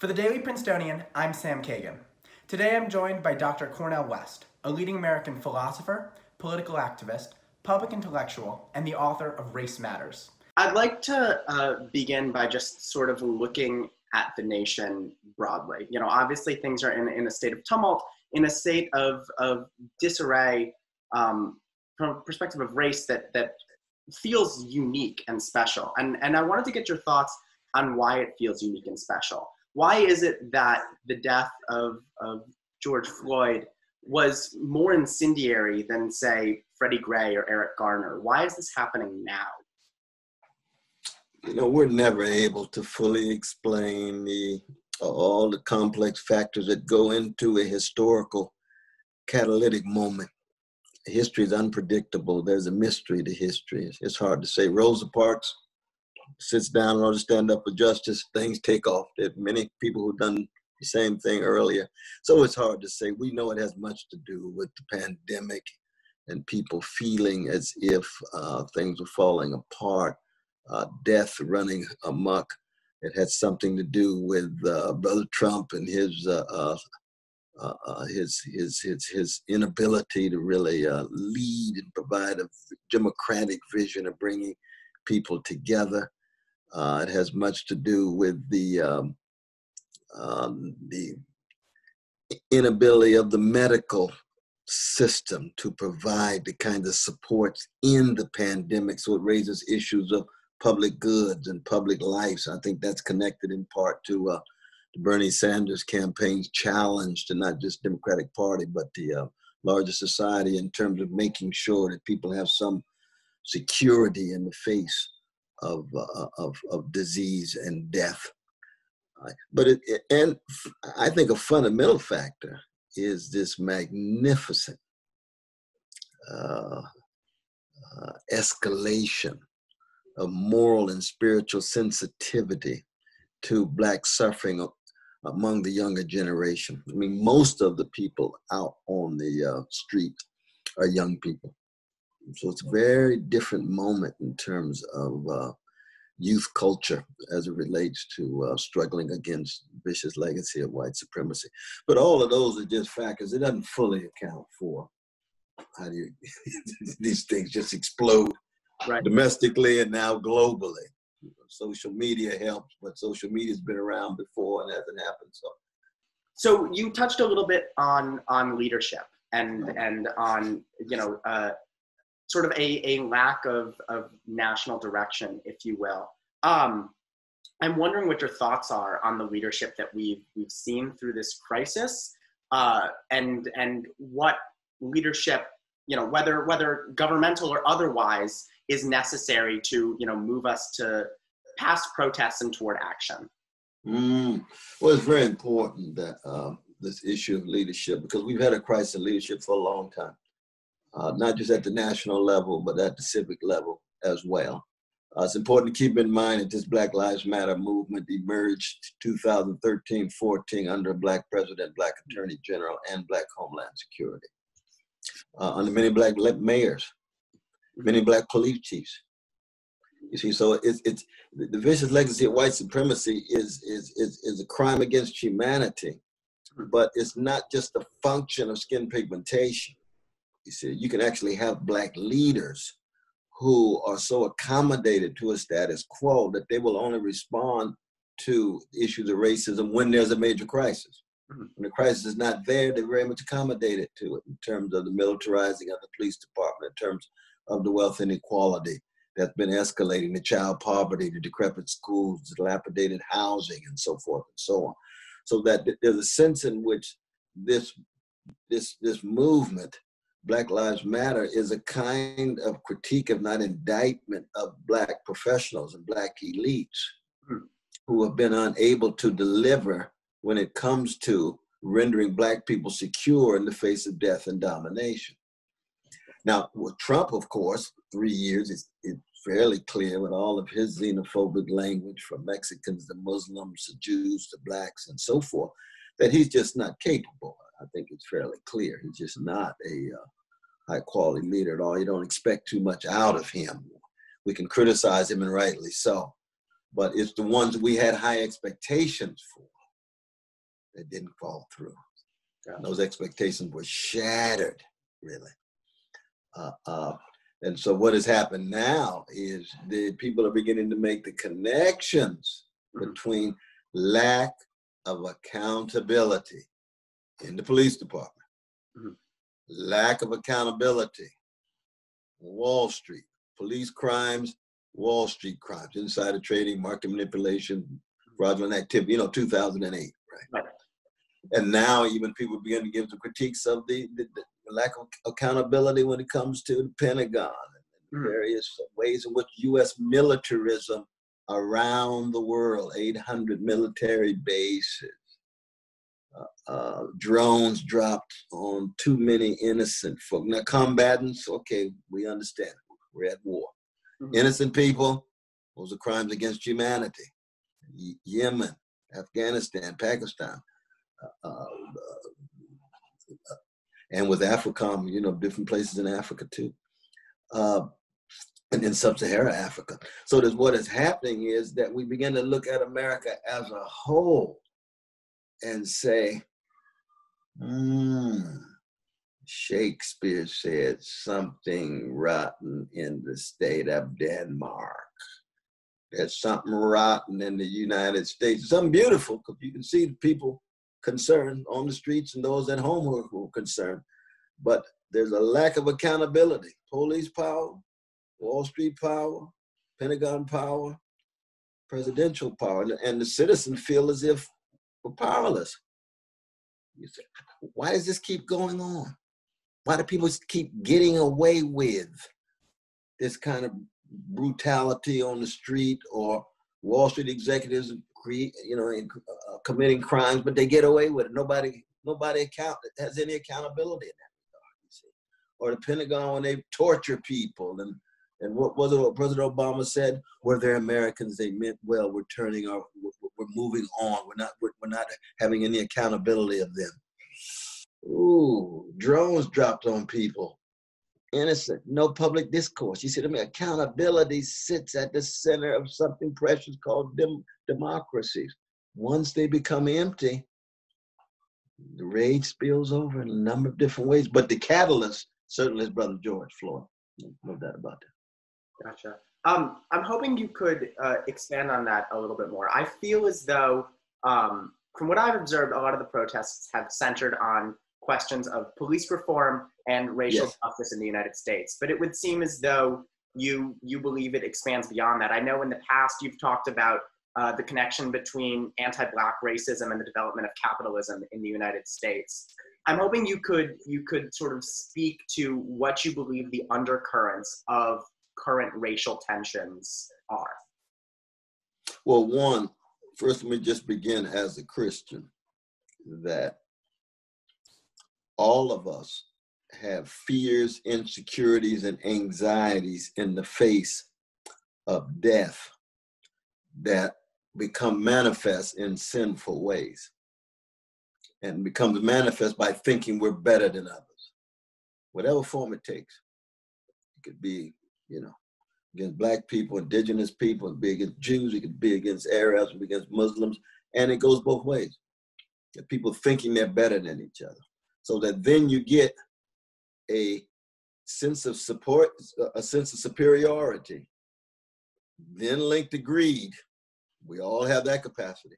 For the Daily Princetonian, I'm Sam Kagan. Today I'm joined by Dr. Cornel West, a leading American philosopher, political activist, public intellectual, and the author of Race Matters. I'd like to begin by just sort of looking at the nation broadly. You know, obviously things are in a state of tumult, in a state of disarray from a perspective of race that feels unique and special. And I wanted to get your thoughts on why it feels unique and special. Why is it that the death of George Floyd was more incendiary than, say, Freddie Gray or Eric Garner? Why is this happening now? You know, we're never able to fully explain all the complex factors that go into a historical catalytic moment. History is unpredictable. There's a mystery to history. It's hard to say. Rosa Parks sits down in order to stand up for justice. Things take off. There are many people who've done the same thing earlier. So it's hard to say. We know it has much to do with the pandemic and people feeling as if things were falling apart. Death running amok. It had something to do with Brother Trump and his inability to really lead and provide a democratic vision of bringing people together. It has much to do with the inability of the medical system to provide the kind of supports in the pandemic. So it raises issues of public goods and public life. So I think that's connected in part to Bernie Sanders' campaign's challenge to not just Democratic Party, but the larger society in terms of making sure that people have some security in the face of disease and death. But and I think a fundamental factor is this magnificent escalation of moral and spiritual sensitivity to Black suffering among the younger generation. I mean, most of the people out on the street are young people. So it's a very different moment in terms of youth culture as it relates to struggling against vicious legacy of white supremacy. But all of those are just factors. It doesn't fully account for how do you these things just explode domestically and now globally. Social media helps, but social media's been around before and hasn't happened. So you touched a little bit on leadership and on sort of a lack of national direction, if you will. I'm wondering what your thoughts are on the leadership that we've seen through this crisis, and what leadership, whether governmental or otherwise, is necessary to move us to past protests and toward action. Well, it's very important that this issue of leadership, because we've had a crisis in leadership for a long time. Not just at the national level, but at the civic level as well. It's important to keep in mind that this Black Lives Matter movement emerged 2013-14 under a Black president, Black attorney general, and Black Homeland Security. Under many Black mayors, many Black police chiefs. You see, so it's the vicious legacy of white supremacy is a crime against humanity, but it's not just a function of skin pigmentation. You see, you can actually have Black leaders who are so accommodated to a status quo that they will only respond to issues of racism when there's a major crisis. When the crisis is not there, they're very much accommodated to it in terms of the militarizing of the police department, in terms of the wealth inequality that's been escalating, the child poverty, the decrepit schools, the dilapidated housing, and so forth and so on. So that there's a sense in which this movement, Black Lives Matter, is a kind of critique, if not indictment, of Black professionals and Black elites who have been unable to deliver when it comes to rendering Black people secure in the face of death and domination. Now, with Trump, of course, 3 years, it's fairly clear with all of his xenophobic language, from Mexicans to Muslims to Jews to Blacks and so forth, that he's just not capable. I think it's fairly clear. He's just not a high-quality leader at all. You don't expect too much out of him. We can criticize him, and rightly so, but it's the ones we had high expectations for that didn't fall through. Gotcha. Those expectations were shattered, really. And so what has happened now is the people are beginning to make the connections between lack of accountability in the police department, lack of accountability on Wall Street, police crimes, Wall Street crimes, insider trading, market manipulation, fraudulent activity, 2008, right? And now even people begin to give the critiques of the lack of accountability when it comes to the Pentagon and various ways in which U.S. militarism around the world, 800 military bases, drones dropped on too many innocent folk. Now, combatants, okay, we understand. We're at war. Innocent people, those are crimes against humanity. Yemen, Afghanistan, Pakistan, and with AFRICOM, different places in Africa too, and in sub-Saharan Africa. So what is happening is that we begin to look at America as a whole and say, Shakespeare said something rotten in the state of Denmark. There's something rotten in the United States. Something beautiful, because you can see the people concerned on the streets and those at home who are concerned. But there's a lack of accountability. Police power, Wall Street power, Pentagon power, presidential power, and the citizens feel as if we're powerless. You say, why does this keep going on? Why do people keep getting away with this kind of brutality on the street, or Wall Street executives committing crimes, but they get away with it? Nobody has any accountability in that regard, you see. Or the Pentagon, when they torture people, and what was it what President Obama said? Were there Americans? They meant well. We're moving on. We're not having any accountability of them. Ooh, drones dropped on people. Innocent, no public discourse. You see, accountability sits at the center of something precious called democracies. Once they become empty, the rage spills over in a number of different ways. But the catalyst certainly is Brother George Floyd. No doubt about that. Gotcha. I'm hoping you could expand on that a little bit more. I feel as though, from what I've observed, a lot of the protests have centered on questions of police reform and racial justice in the United States. But it would seem as though you believe it expands beyond that. I know in the past you've talked about the connection between anti-Black racism and the development of capitalism in the United States. I'm hoping you could sort of speak to what you believe the undercurrents of current racial tensions are. Well, first let me just begin as a Christian, that all of us have fears, insecurities, and anxieties in the face of death that become manifest in sinful ways, and becomes manifest by thinking we're better than others, whatever form it takes. It could be, against Black people, indigenous people, it could be against Jews, it could be against Arabs, it could be against Muslims, and it goes both ways. The people thinking they're better than each other. So that then you get a sense of support, a sense of superiority, then linked to greed. We all have that capacity,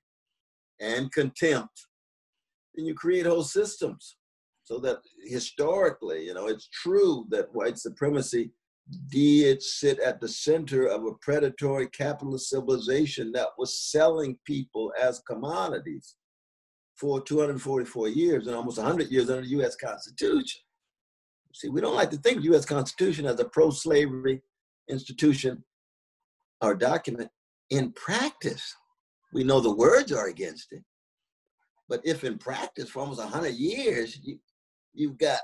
and contempt. Then you create whole systems, so that historically, it's true that white supremacy did sit at the center of a predatory capitalist civilization that was selling people as commodities for 244 years and almost 100 years under the U.S. Constitution. See, we don't like to think of the U.S. Constitution as a pro-slavery institution or document. In practice, we know the words are against it. But if in practice for almost 100 years, you've got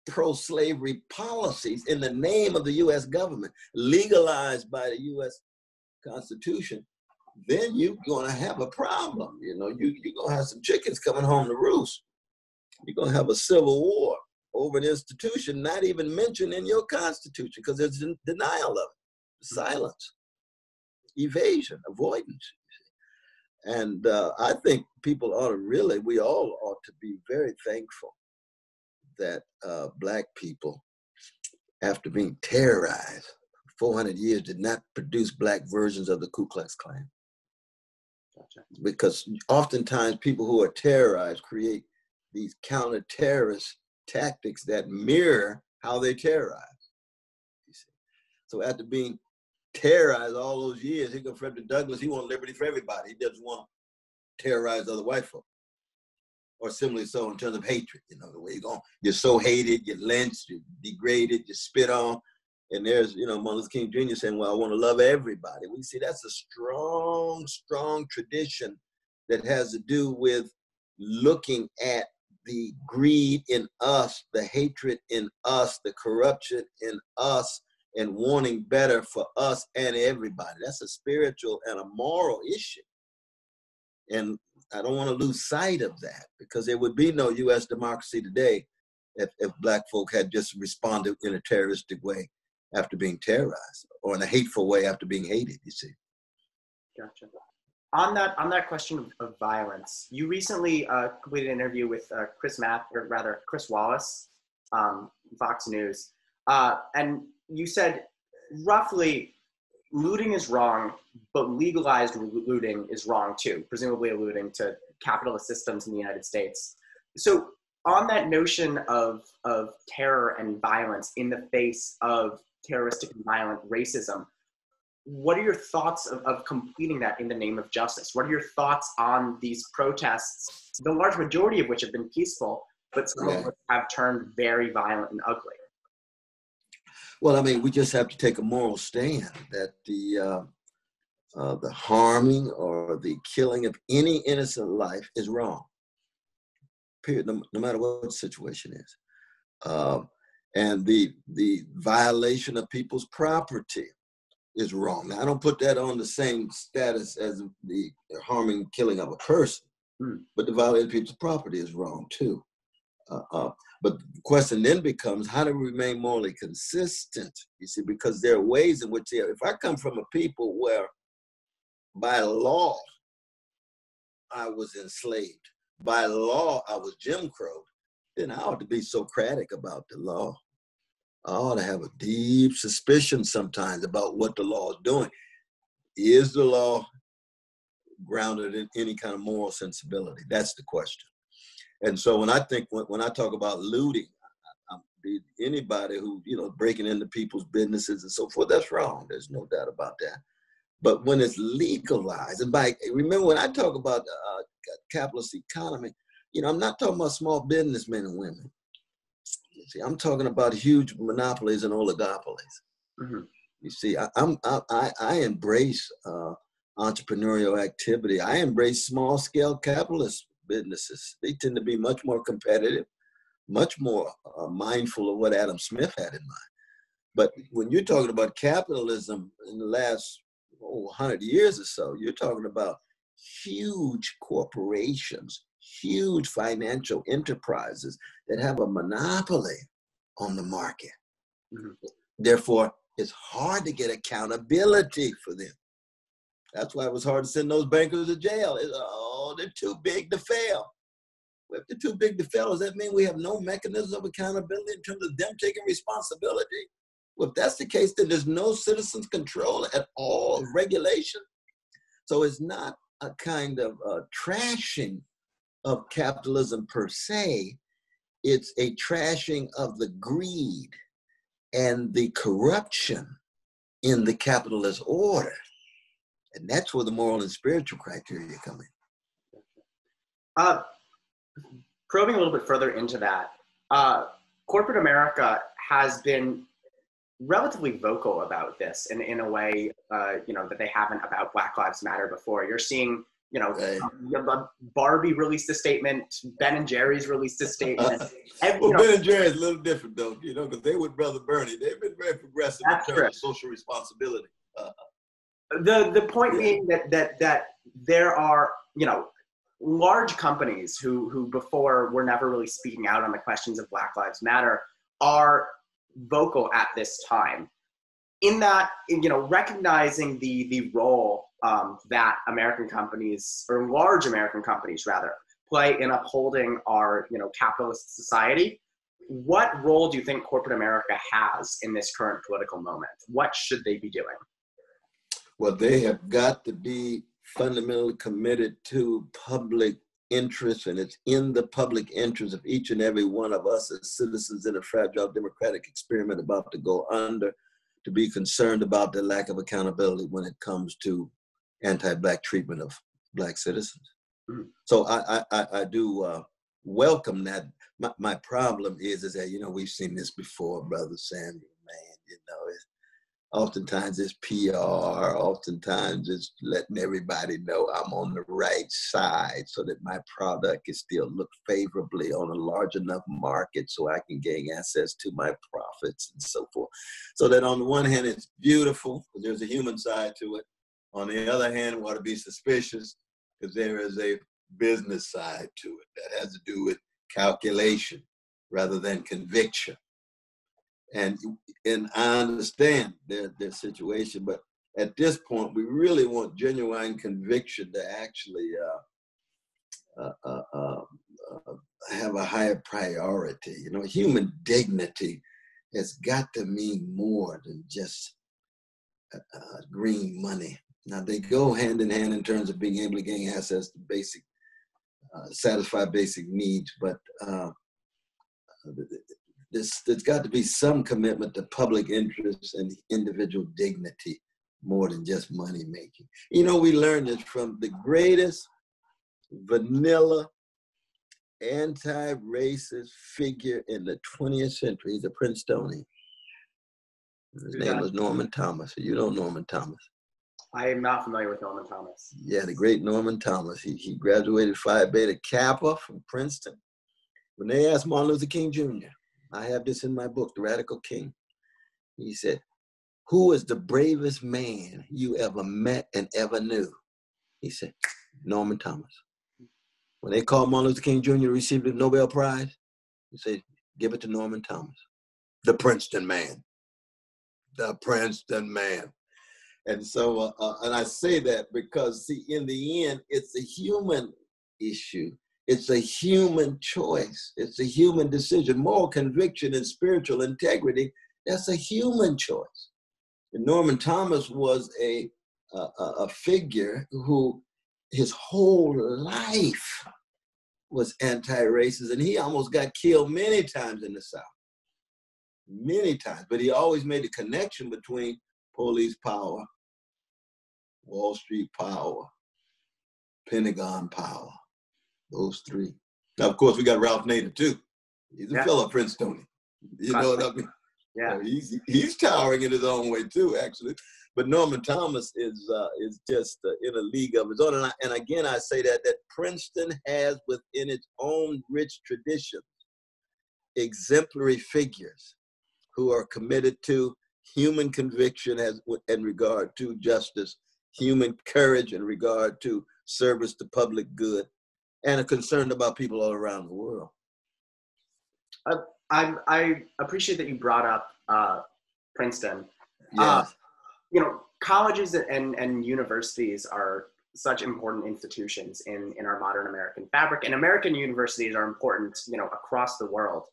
pro-slavery policies in the name of the U.S. government, legalized by the U.S. Constitution, then you're going to have a problem. You're going to have some chickens coming home to roost. You're going to have a civil war over an institution not even mentioned in your Constitution, because there's denial of it, silence, evasion, avoidance. And I think people ought to really, we all ought to be very thankful that Black people, after being terrorized 400 years, did not produce Black versions of the Ku Klux Klan. Gotcha. Because oftentimes people who are terrorized create these counter-terrorist tactics that mirror how they terrorize. You see? So after being terrorized all those years, here goes Frederick Douglass, he wants liberty for everybody. He doesn't want to terrorize other white folk. Or similarly so in terms of hatred, you know, the way you're so hated, you're lynched, you're degraded, you're spit on. And there's, you know, Martin Luther King Jr. saying, well, I want to love everybody. We see that's a strong, strong tradition that has to do with looking at the greed in us, the hatred in us, the corruption in us, and wanting better for us and everybody. That's a spiritual and a moral issue. And I don't want to lose sight of that, because there would be no U.S. democracy today if Black folk had just responded in a terroristic way after being terrorized, or in a hateful way after being hated, you see. Gotcha. On that question of violence, you recently completed an interview with Chris Wallace, Fox News, and you said roughly looting is wrong, but legalized looting is wrong too, presumably alluding to capitalist systems in the United States. So on that notion of terror and violence in the face of terroristic and violent racism, what are your thoughts of completing that in the name of justice? What are your thoughts on these protests, the large majority of which have been peaceful, but some of which have turned very violent and ugly? Well, I mean, we just have to take a moral stand that the harming or the killing of any innocent life is wrong, period, no matter what the situation is. And the violation of people's property is wrong. Now, I don't put that on the same status as the harming, killing of a person, but the violation of people's property is wrong too. But the question then becomes, how do we remain morally consistent? You see, because there are ways in which, if I come from a people where by law I was enslaved, by law I was Jim Crow, then I ought to be Socratic about the law. I ought to have a deep suspicion sometimes about what the law is doing. Is the law grounded in any kind of moral sensibility? That's the question. And so when I talk about looting, anybody who, you know, breaking into people's businesses and so forth, that's wrong. There's no doubt about that. But when it's legalized, and remember when I talk about capitalist economy, you know, I'm not talking about small businessmen and women. See, I'm talking about huge monopolies and oligopolies. Mm-hmm. You see, I embrace entrepreneurial activity. I embrace small-scale capitalist businesses. They tend to be much more competitive, much more mindful of what Adam Smith had in mind. But when you're talking about capitalism in the last 100 years or so, you're talking about huge corporations, huge financial enterprises that have a monopoly on the market. Mm-hmm. Therefore, it's hard to get accountability for them. That's why it was hard to send those bankers to jail. They're too big to fail. Well, if they're too big to fail, does that mean we have no mechanism of accountability in terms of them taking responsibility? Well, if that's the case, then there's no citizens' control at all of regulation. So it's not a kind of trashing of capitalism per se. It's a trashing of the greed and the corruption in the capitalist order. And that's where the moral and spiritual criteria come in. Probing a little bit further into that, corporate America has been relatively vocal about this in a way, that they haven't about Black Lives Matter before. You're seeing, Barbie released a statement, Ben and Jerry's released a statement. Ben and Jerry is a little different though, because they with Brother Bernie, they've been very progressive in terms of social responsibility. The point being that there are, large companies who before were never really speaking out on the questions of Black Lives Matter are vocal at this time. In that, recognizing the role that American companies, or large American companies rather, play in upholding our, capitalist society. What role do you think corporate America has in this current political moment? What should they be doing? Well, they have got to be fundamentally committed to public interest, and it's in the public interest of each and every one of us as citizens in a fragile democratic experiment about to go under, to be concerned about the lack of accountability when it comes to anti-Black treatment of Black citizens. Mm. So I do welcome that. My problem is that, we've seen this before, Brother Samuel, man, oftentimes it's PR, oftentimes it's letting everybody know I'm on the right side so that my product can still look favorably on a large enough market so I can gain access to my profits and so forth. So that on the one hand, it's beautiful because there's a human side to it. On the other hand, we ought to be suspicious because there is a business side to it that has to do with calculation rather than conviction. And I understand their situation, but at this point, we really want genuine conviction to actually have a higher priority. Human dignity has got to mean more than just green money. Now, they go hand in hand in terms of being able to gain access to basic, satisfy basic needs, but there's got to be some commitment to public interest and individual dignity more than just money making. We learned this from the greatest vanilla anti-racist figure in the 20th century. He's a Princetonian. His name was Norman Thomas. You know Norman Thomas. I am not familiar with Norman Thomas. Yeah, the great Norman Thomas. He graduated Phi Beta Kappa from Princeton. When they asked Martin Luther King Jr., I have this in my book, The Radical King. He said, "Who is the bravest man you ever met and ever knew?" He said, "Norman Thomas." When they called Martin Luther King Jr. to receive the Nobel Prize, he said, "Give it to Norman Thomas, the Princeton man, the Princeton man." And so, and I say that because, see, in the end, it's a human issue. It's a human choice. It's a human decision. Moral conviction and spiritual integrity, that's a human choice. And Norman Thomas was a figure who his whole life was anti-racist, and he almost got killed many times in the South. Many times. But he always made a connection between police power, Wall Street power, Pentagon power. Those three. Now, of course, we got Ralph Nader too. He's a fellow Princetonian. You know what I mean? Yeah. He's towering in his own way too, actually. But Norman Thomas is just in a league of his own. And again, I say that Princeton has within its own rich tradition exemplary figures who are committed to human conviction in regard to justice, human courage in regard to service to public good, and are concerned about people all around the world. I appreciate that you brought up Princeton. Yes. Colleges and universities are such important institutions in our modern American fabric, and American universities are important, across the world.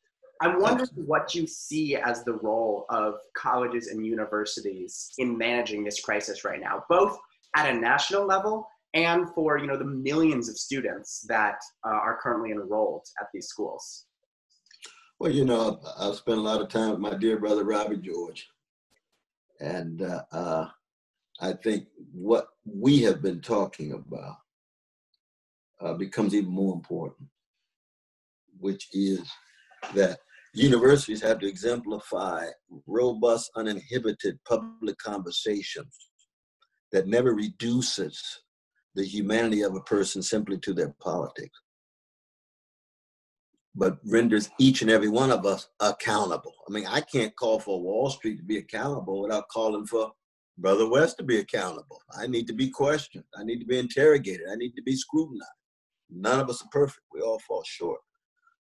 I'm wondering what you see as the role of colleges and universities in managing this crisis right now, both at a national level and for the millions of students that are currently enrolled at these schools. Well, I've spent a lot of time with my dear brother Robbie George, and I think what we have been talking about becomes even more important, which is that universities have to exemplify robust, uninhibited public conversations that never reduces the humanity of a person simply to their politics, but renders each and every one of us accountable. I mean, I can't call for Wall Street to be accountable without calling for Brother West to be accountable. I need to be questioned. I need to be interrogated. I need to be scrutinized. None of us are perfect. We all fall short.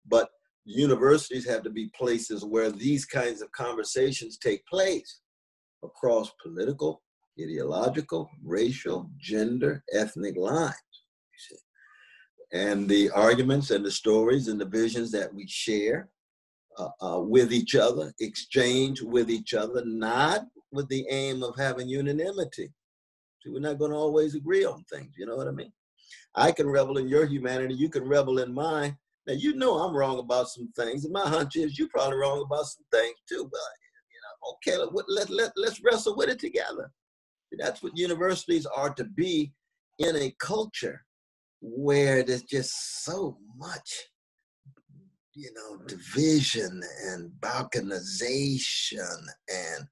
But universities have to be places where these kinds of conversations take place across political, ideological, racial, gender, ethnic lines. You see. And the arguments and the stories and the visions that we share with each other, exchange with each other, not with the aim of having unanimity. See, we're not going to always agree on things, you know what I mean? I can revel in your humanity, you can revel in mine. Now, you know I'm wrong about some things, and my hunch is you're probably wrong about some things too, but you know, okay, let's wrestle with it together. That's what universities are to be in a culture where there's just so much, you know, division and balkanization and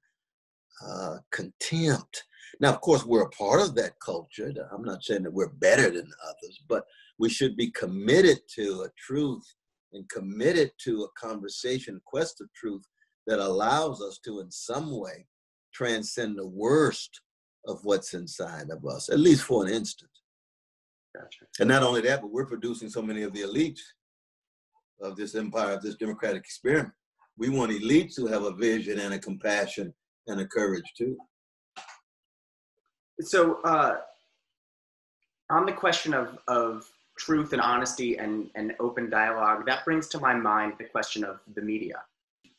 contempt. Now, of course, we're a part of that culture. I'm not saying that we're better than others, but we should be committed to a truth and committed to a conversation, quest of truth that allows us to, in some way, transcend the worst of what's inside of us, at least for an instant. Gotcha. And not only that, but we're producing so many of the elites of this empire, of this democratic experiment. We want elites who have a vision and a compassion and a courage too. So on the question of truth and honesty and open dialogue, that brings to my mind the question of the media.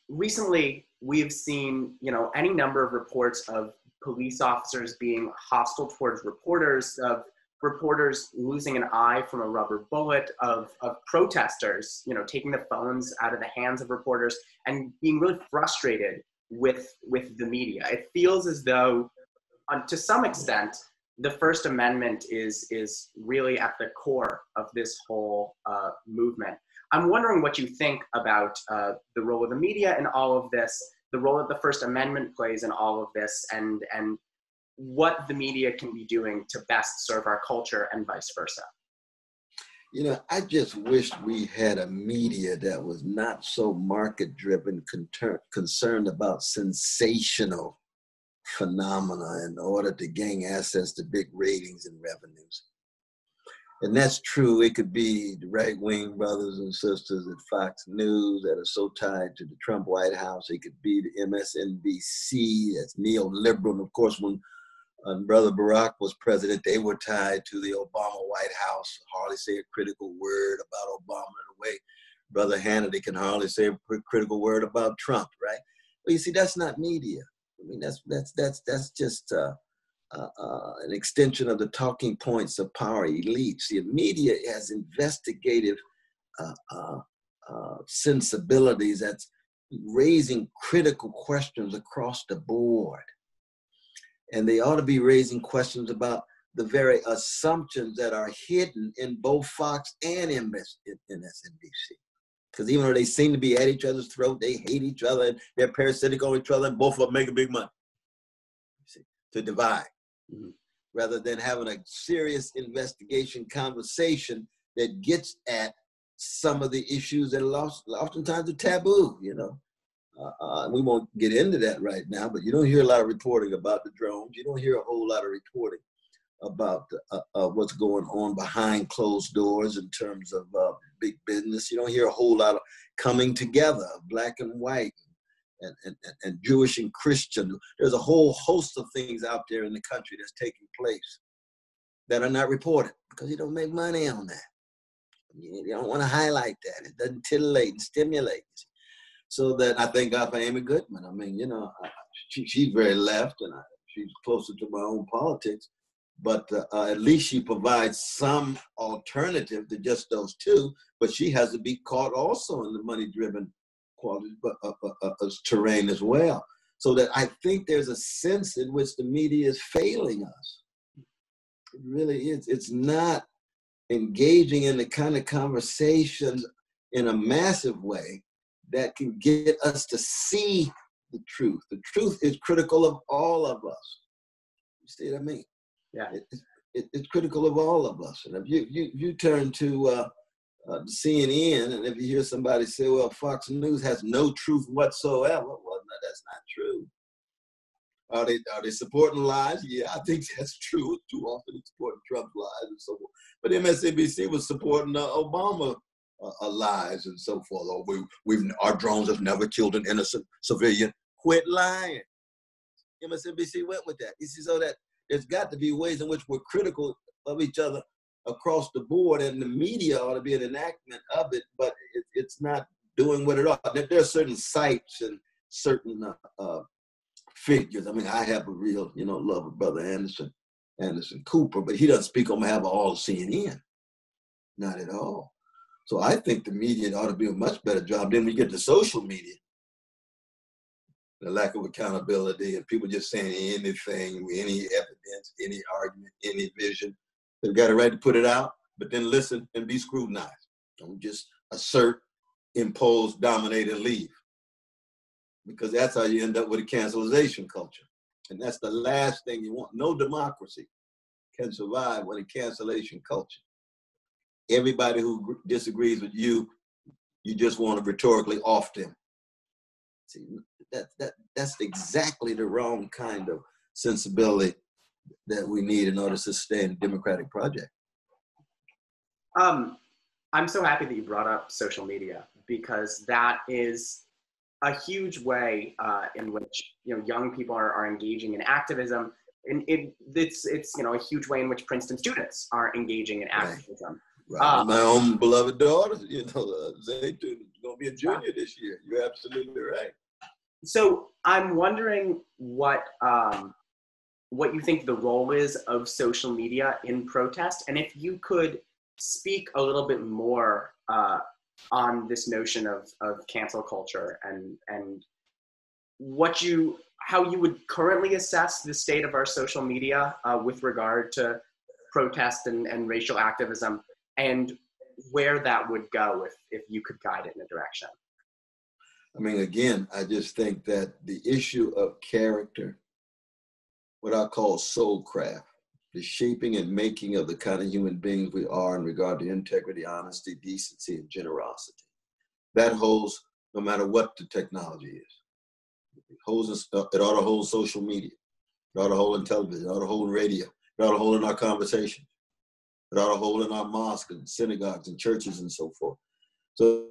Recently, we've seen, you know, any number of reports of police officers being hostile towards reporters, of reporters losing an eye from a rubber bullet, of protesters, you know, taking the phones out of the hands of reporters and being really frustrated with the media. It feels as though, to some extent, the First Amendment is really at the core of this whole movement. I'm wondering what you think about the role of the media in all of this, the role that the First Amendment plays in all of this, and what the media can be doing to best serve our culture and vice versa. You know, I just wished we had a media that was not so market-driven, concerned about sensational phenomena in order to gain access to big ratings and revenues. And that's true. It could be the right-wing brothers and sisters at Fox News that are so tied to the Trump White House. It could be the MSNBC that's neoliberal. And of course, when Brother Barack was president, they were tied to the Obama White House. Hardly say a critical word about Obama in a way. Brother Hannity can hardly say a critical word about Trump, right? But you see, that's not media. I mean, that's just an extension of the talking points of power elites. The media has investigative sensibilities that's raising critical questions across the board. And they ought to be raising questions about the very assumptions that are hidden in both Fox and MSNBC. Because even though they seem to be at each other's throat, they hate each other and they're parasitic on each other, and both of them making big money. See, to divide. Mm-hmm. Rather than having a serious investigation conversation that gets at some of the issues that are oftentimes are taboo, you know. We won't get into that right now, but you don't hear a lot of reporting about the drones. You don't hear a whole lot of reporting about what's going on behind closed doors in terms of big business. You don't hear a whole lot of coming together, black and white, and Jewish and Christian. There's a whole host of things out there in the country that's taking place that are not reported because you don't make money on that. You don't want to highlight that. It doesn't titillate and stimulate. So that I thank God for Amy Goodman. I mean, you know, she's very left and she's closer to my own politics, but at least she provides some alternative to just those two, but she has to be caught also in the money-driven quality terrain as well. So that I think there's a sense in which the media is failing us. It really is. It's not engaging in the kind of conversations in a massive way that can get us to see the truth. The truth is critical of all of us. You see what I mean? Yeah. It's critical of all of us. And if you turn to CNN, and if you hear somebody say, well, Fox News has no truth whatsoever, well, no, that's not true. Are they supporting lies? Yeah, I think that's true. Too often it's supporting Trump's lies and so forth. But MSNBC was supporting Obama lies and so forth. Oh, our drones have never killed an innocent civilian. Quit lying. MSNBC went with that. You see, so that there's got to be ways in which we're critical of each other across the board, and the media ought to be an enactment of it, but it's not doing what it ought. There are certain sites and certain figures. I mean, I have a real, love of Brother Anderson Cooper, but he doesn't speak on behalf of all of CNN. Not at all. So I think the media ought to do a much better job. Then we get to social media, the lack of accountability, and people just saying anything, any evidence, any argument, any vision. They've got a right to put it out, but then listen and be scrutinized. Don't just assert, impose, dominate, and leave. Because that's how you end up with a cancelization culture. And that's the last thing you want. No democracy can survive with a cancellation culture. Everybody who disagrees with you, you just want to rhetorically off them. See, that's exactly the wrong kind of sensibility that we need in order to sustain a democratic project. I'm so happy that you brought up social media, because that is a huge way in which young people are engaging in activism, and it's a huge way in which Princeton students are engaging in activism. Right. My own beloved daughter, Zaytun is going to be a junior this year. You're absolutely right. So I'm wondering what you think the role is of social media in protest, and if you could speak a little bit more on this notion of cancel culture and how you would currently assess the state of our social media with regard to protest and racial activism, and where that would go if you could guide it in a direction. I mean, again, I just think that the issue of character, what I call soul craft, the shaping and making of the kind of human beings we are in regard to integrity, honesty, decency, and generosity, that holds no matter what the technology is. It ought to hold social media. It ought to hold in television. It ought to hold in radio. It ought to hold in our conversations. It ought to hold in our mosques and synagogues and churches and so forth. So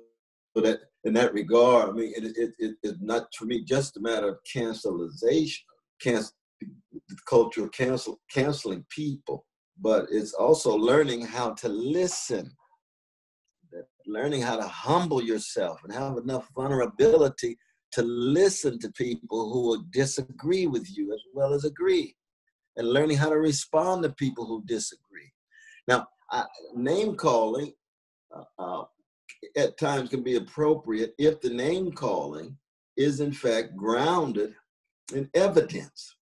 that in that regard, I mean, it's not for me just a matter of cancelization, the culture of canceling people, but it's also learning how to listen, learning how to humble yourself and have enough vulnerability to listen to people who will disagree with you as well as agree, and learning how to respond to people who disagree. Now, name calling at times can be appropriate if the name calling is in fact grounded in evidence.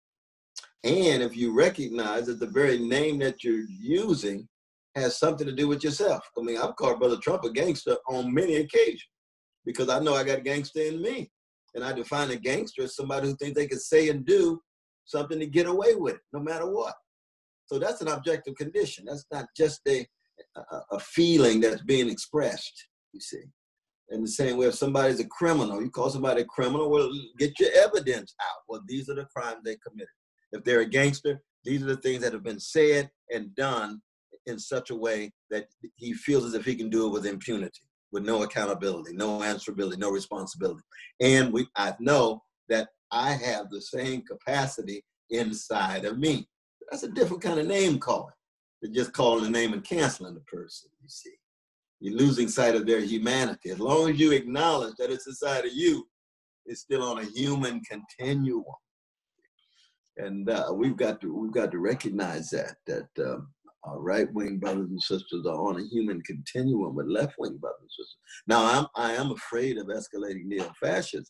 And if you recognize that the very name that you're using has something to do with yourself. I mean, I've called Brother Trump a gangster on many occasions because I know I got a gangster in me. And I define a gangster as somebody who thinks they can say and do something to get away with it, no matter what. So that's an objective condition. That's not just a feeling that's being expressed, you see. In the same way, if somebody's a criminal, you call somebody a criminal, well, get your evidence out. Well, these are the crimes they committed. If they're a gangster, these are the things that have been said and done in such a way that he feels as if he can do it with impunity, with no accountability, no answerability, no responsibility. And I know that I have the same capacity inside of me. That's a different kind of name calling than just calling a name and canceling the person, you see. You're losing sight of their humanity. As long as you acknowledge that it's inside of you, it's still on a human continuum. And we've got to recognize that our right-wing brothers and sisters are on a human continuum with left-wing brothers and sisters. Now, I am afraid of escalating neo-fascism,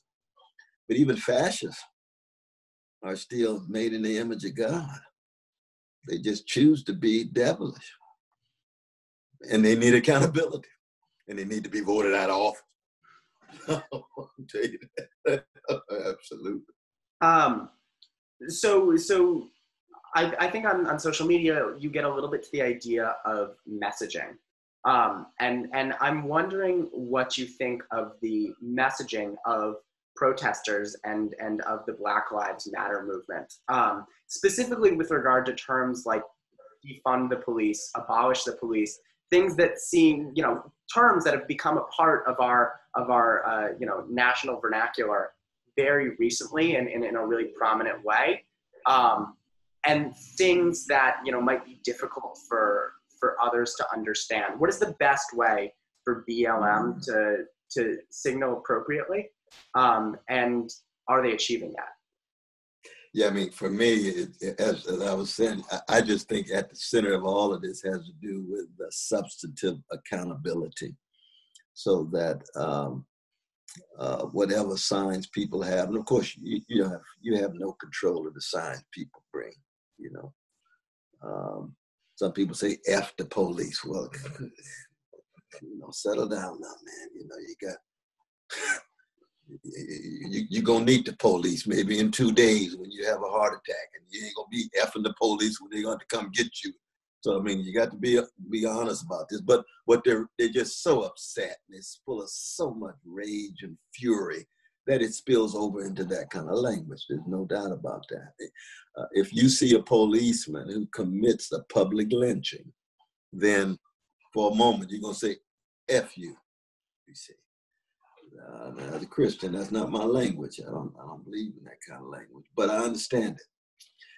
but even fascists are still made in the image of God. They just choose to be devilish. And they need accountability. And they need to be voted out of office. I'll tell you that. Absolutely. So I think on social media, you get a little bit to the idea of messaging. And I'm wondering what you think of the messaging of protesters and of the Black Lives Matter movement, specifically with regard to terms like defund the police, abolish the police, things that seem, terms that have become a part of our national vernacular very recently and in a really prominent way, and things that, you know, might be difficult for others to understand. What is the best way for BLM to signal appropriately, and are they achieving that? Yeah, I mean, for me, as I was saying, I just think at the center of all of this has to do with the substantive accountability, so that whatever signs people have, and of course, you have no control of the signs people bring. You know, some people say "F the police." Well, you know, settle down now, man. You know, you got. You're going to need the police maybe in 2 days when you have a heart attack, and you ain't going to be effing the police when they're going to come get you. So, I mean, you got to be honest about this. But what they're just so upset, and it's full of so much rage and fury that it spills over into that kind of language. There's no doubt about that. If you see a policeman who commits a public lynching, then for a moment you're going to say, F you see. As a Christian, that's not my language. I don't believe in that kind of language, but I understand it.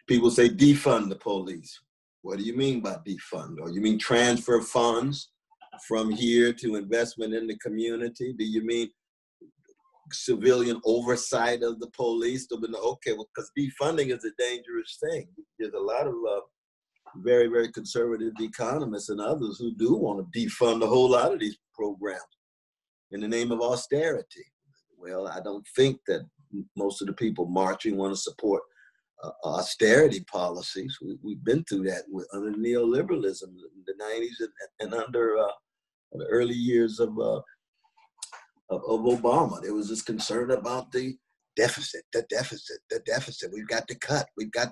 People say defund the police. What do you mean by defund? Or you mean transfer funds from here to investment in the community? Do you mean civilian oversight of the police? Okay, well, because defunding is a dangerous thing. There's a lot of very, very conservative economists and others who do want to defund a whole lot of these programs in the name of austerity. Well, I don't think that most of the people marching want to support austerity policies. We've been through that under neoliberalism in the 90s and under the early years of Obama. There was this concern about the deficit. We've got to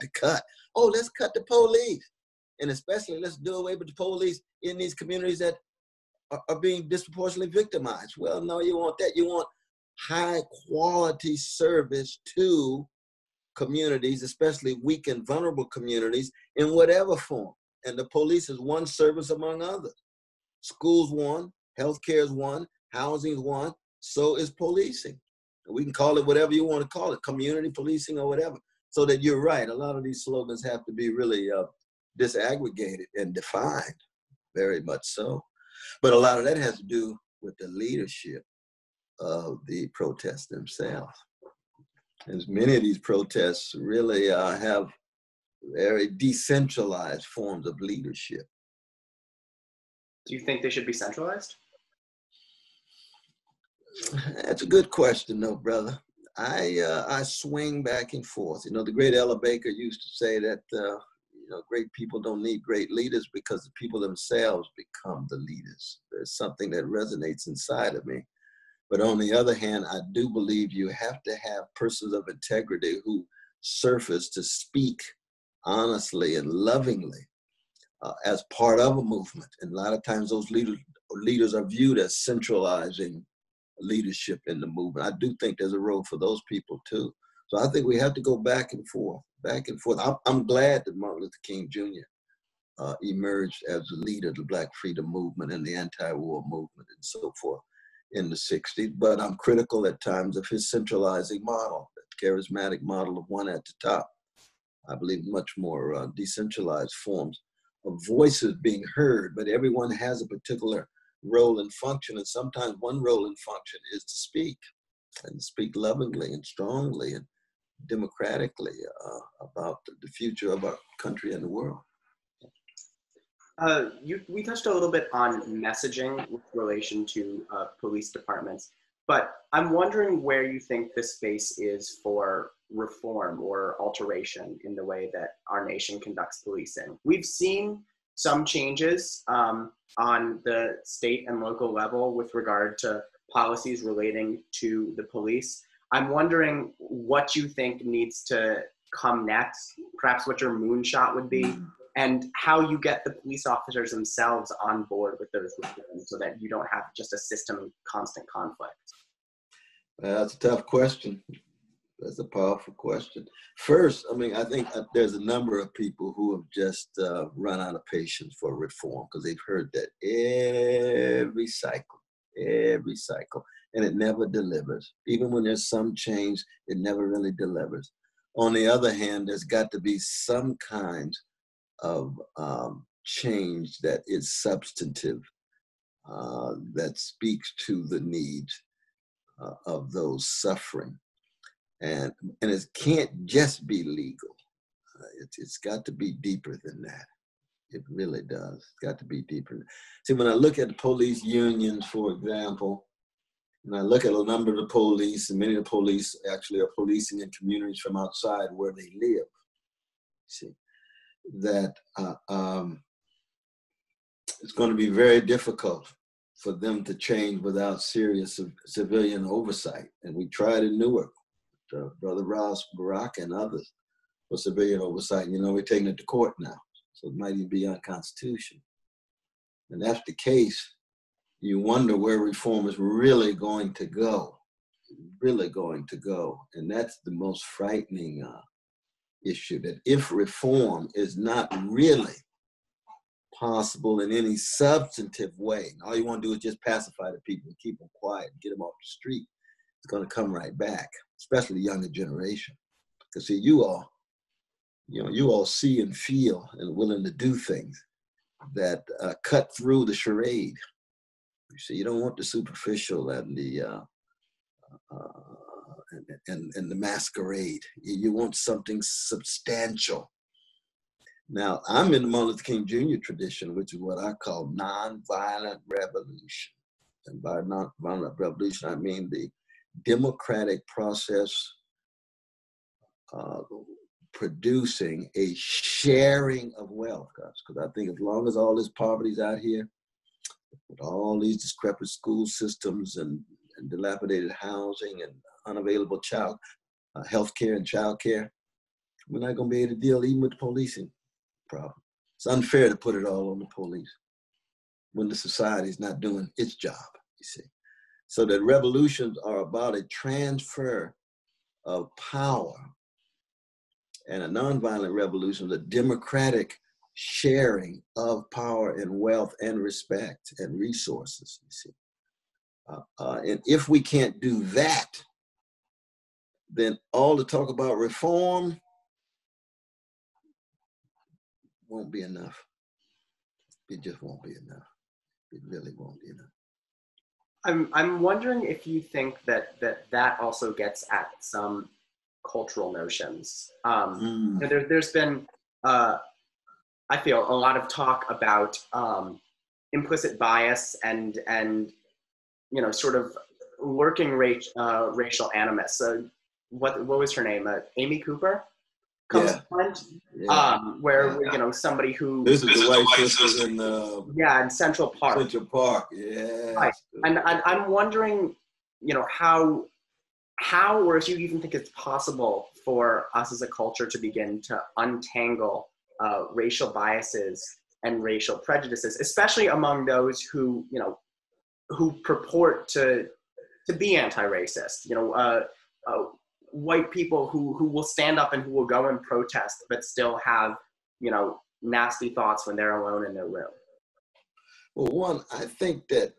cut. Oh, let's cut the police. And especially let's do away with the police in these communities that are being disproportionately victimized. Well, no, you want that. You want high quality service to communities, especially weak and vulnerable communities, in whatever form. And the police is one service among others. Schools one, healthcare is one, housing is one, so is policing. We can call it whatever you want to call it, community policing or whatever. So that you're right, a lot of these slogans have to be really disaggregated and defined, very much so. But a lot of that has to do with the leadership of the protests themselves. As many of these protests really have very decentralized forms of leadership. Do you think they should be centralized? That's a good question, though, brother. I swing back and forth. You know, the great Ella Baker used to say that great people don't need great leaders because the people themselves become the leaders. There's something that resonates inside of me. But on the other hand, I do believe you have to have persons of integrity who surface to speak honestly and lovingly as part of a movement. And a lot of times those leaders are viewed as centralizing leadership in the movement. I do think there's a role for those people too. So I think we have to go back and forth. I'm glad that Martin Luther King Jr. Emerged as the leader of the Black freedom movement and the anti-war movement and so forth in the 60s, but I'm critical at times of his centralizing model, that charismatic model of one at the top. I believe much more decentralized forms of voices being heard, but everyone has a particular role and function, and sometimes one role and function is to speak, and speak lovingly and strongly and democratically about the future of our country and the world. We touched a little bit on messaging with relation to police departments, but I'm wondering where you think the space is for reform or alteration in the way that our nation conducts policing. We've seen some changes on the state and local level with regard to policies relating to the police. I'm wondering what you think needs to come next, perhaps what your moonshot would be, and how you get the police officers themselves on board with those reforms so that you don't have just a system of constant conflict. That's a tough question. That's a powerful question. First, I mean, I think there's a number of people who have just run out of patience for reform because they've heard that every cycle. every cycle, and it never delivers. Even when there's some change, it never really delivers. On the other hand, there's got to be some kind of change that is substantive, that speaks to the needs of those suffering. And it can't just be legal. It's got to be deeper than that. It really does. It's got to be deeper. See, when I look at the police unions, for example, and I look at a number of the police, and many of the police actually are policing in communities from outside where they live. See, that it's going to be very difficult for them to change without serious civilian oversight. And we tried in Newark, Brother Ross Barack and others, for civilian oversight. You know, we're taking it to court now, so it might even be unconstitutional. And that's the case. You wonder where reform is really going to go, And that's the most frightening issue, that if reform is not really possible in any substantive way, all you want to do is just pacify the people and keep them quiet and get them off the street, it's going to come right back, especially the younger generation. Because see, you all see and feel and willing to do things that cut through the charade. You see, you don't want the superficial and the the masquerade. You want something substantial. Now, I'm in the Martin Luther King Jr. tradition, which is what I call nonviolent revolution. And by nonviolent revolution, I mean the democratic process producing a sharing of wealth, guys. Because I think as long as all this poverty's out here, with all these decrepit school systems and dilapidated housing and unavailable child health care and child care, we're not going to be able to deal even with the policing problem. It's unfair to put it all on the police when the society is not doing its job, you see. So that revolutions are about a transfer of power, and a nonviolent revolution is a democratic sharing of power and wealth and respect and resources, you see. And if we can't do that, then all the talk about reform won't be enough. It just won't be enough. It really won't be enough. I'm wondering if you think that also gets at some cultural notions. There's been, I feel, a lot of talk about implicit bias and you know, sort of lurking racial animus. What was her name? Amy Cooper comes to mind, where you know, somebody who this is the white sister in in Central Park. Central Park, yeah. Right. And I'm wondering, you know, how or if you even think it's possible for us as a culture to begin to untangle racial biases and racial prejudices, especially among those who, you know, who purport to be anti-racist, you know, white people who will stand up and who will go and protest, but still have, you know, nasty thoughts when they're alone in their room. Well, one, I think that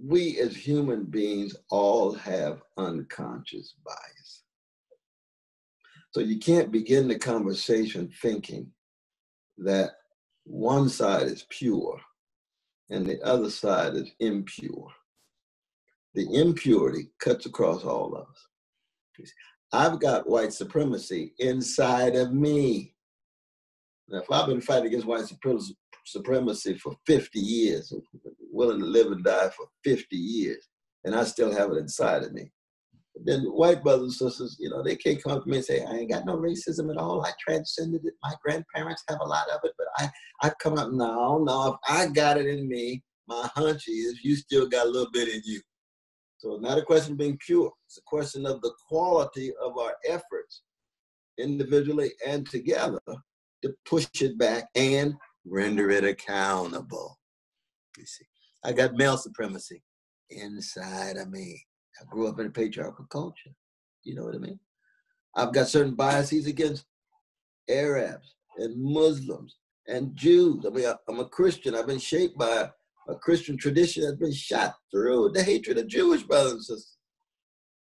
we as human beings all have unconscious bias. So you can't begin the conversation thinking that one side is pure and the other side is impure. The impurity cuts across all of us. I've got white supremacy inside of me. Now, if I've been fighting against white supremacy for 50 years, willing to live and die for 50 years, and I still have it inside of me, but then white brothers and sisters, you know, they can't come to me and say, I ain't got no racism at all. I transcended it. My grandparents have a lot of it, but I come up, no, if I got it in me, my hunch is you still got a little bit in you. So it's not a question of being pure. It's a question of the quality of our efforts, individually and together, to push it back and render it accountable. You see, I got male supremacy inside of me. I grew up in a patriarchal culture. You know what I mean? I've got certain biases against Arabs and Muslims and Jews. I mean, I'm a Christian. I've been shaped by A Christian tradition has been shot through the hatred of Jewish brothers and sisters.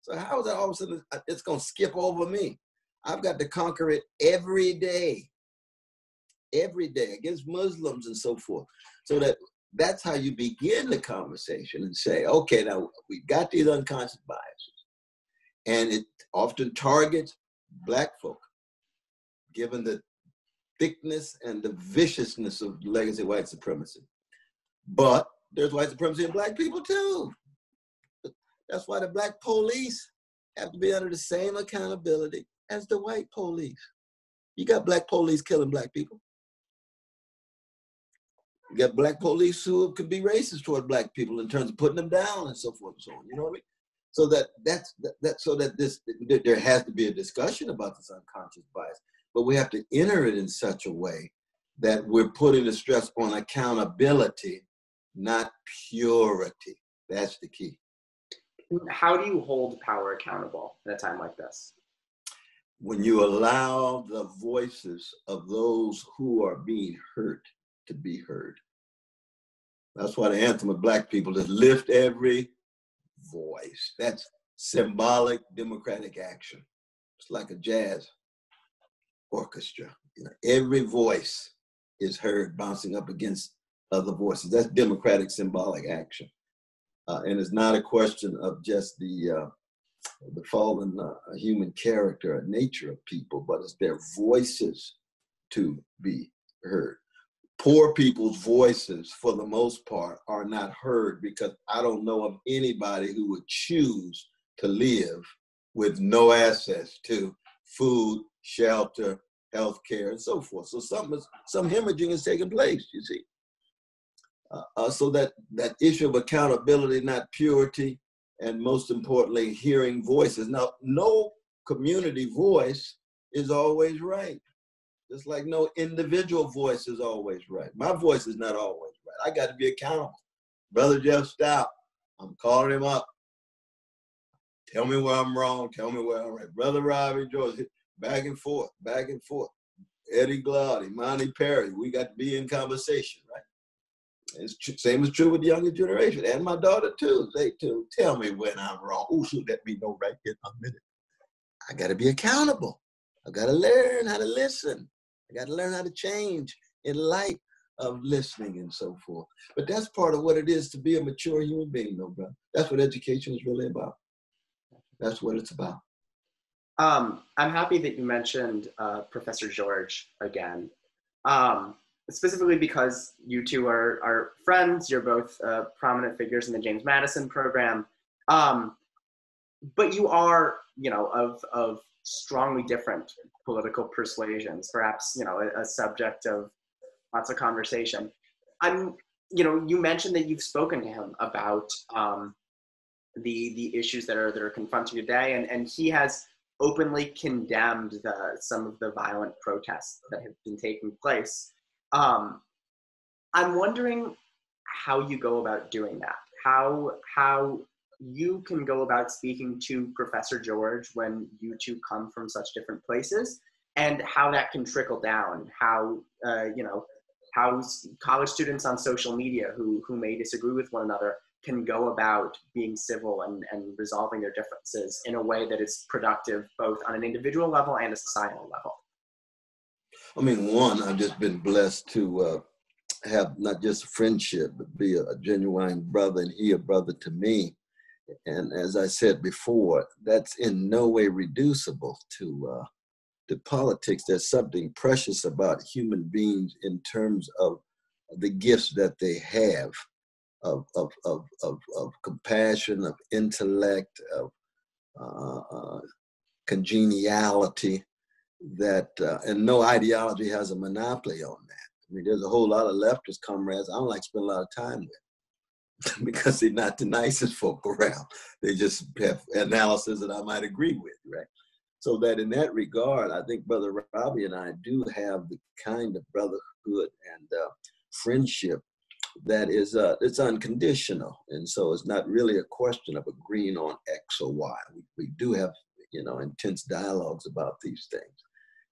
So how is that all of a sudden it's going to skip over me? I've got to conquer it every day against Muslims and so forth. So that's how you begin the conversation and say, okay, now we've got these unconscious biases, and it often targets Black folk, given the thickness and the viciousness of legacy white supremacy. But there's white supremacy in Black people too. That's why the Black police have to be under the same accountability as the white police. You got Black police killing Black people. You got Black police who could be racist toward Black people in terms of putting them down and so forth and so on. You know what I mean? So there has to be a discussion about this unconscious bias, but we have to enter it in such a way that we're putting the stress on accountability, not purity. That's the key. How do you hold power accountable at a time like this? When you allow the voices of those who are being hurt to be heard. That's why the anthem of Black people is lift every voice. That's symbolic democratic action. It's like a jazz orchestra. You know, every voice is heard bouncing up against other voices. That's democratic symbolic action. And it's not a question of just the fallen human character or nature of people, but it's their voices to be heard. Poor people's voices, for the most part, are not heard because I don't know of anybody who would choose to live with no access to food, shelter, healthcare, and so forth. So some hemorrhaging is taking place, you see. So that issue of accountability, not purity, and most importantly, hearing voices. Now, no community voice is always right. Just like no individual voice is always right. My voice is not always right. I got to be accountable. Brother Jeff Stout, I'm calling him up. Tell me where I'm wrong. Tell me where I'm right. Brother Robbie George, back and forth, back and forth. Eddie Glaude, Monty Perry, we got to be in conversation, right? Same is true with the younger generation and my daughter too. They too tell me when I'm wrong. Oh, shoot, let me know right in a minute. I got to be accountable. I got to learn how to listen. I got to learn how to change in light of listening and so forth. But that's part of what it is to be a mature human being, though, bro. That's what education is really about. That's what it's about. I'm happy that you mentioned Professor George again. Specifically because you two are friends, you're both prominent figures in the James Madison program, but you are, of strongly different political persuasions, perhaps, a subject of lots of conversation. You mentioned that you've spoken to him about the issues that are confronting today, and he has openly condemned some of the violent protests that have been taking place. I'm wondering how you go about doing that, how you can go about speaking to Professor George when you two come from such different places, and how that can trickle down, how college students on social media who may disagree with one another can go about being civil and resolving their differences in a way that is productive both on an individual level and a societal level. I mean, one, I've just been blessed to have not just a friendship, but be a genuine brother, and he a brother to me. And as I said before, that's in no way reducible to politics. There's something precious about human beings in terms of the gifts that they have of compassion, of intellect, of congeniality, that and no ideology has a monopoly on that. I mean, there's a whole lot of leftist comrades I don't like to spend a lot of time with because they're not the nicest folk around. They just have analysis that I might agree with, right? So that in that regard, I think Brother Robbie and I do have the kind of brotherhood and friendship that is it's unconditional, and so it's not really a question of agreeing on X or Y. We do have intense dialogues about these things.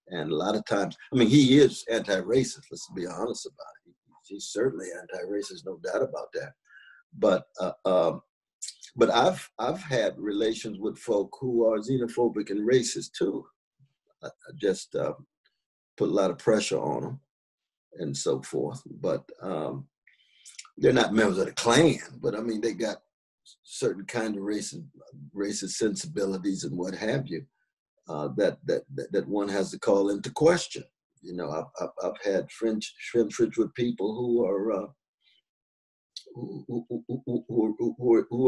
And a lot of times, I mean, he is anti-racist, let's be honest about it. He's certainly anti-racist, no doubt about that. But I've had relations with folk who are xenophobic and racist too. I just put a lot of pressure on them and so forth. But they're not members of the Klan, but I mean, they got certain kind of racist sensibilities and what have you that one has to call into question. You know, I've had friends with people who are who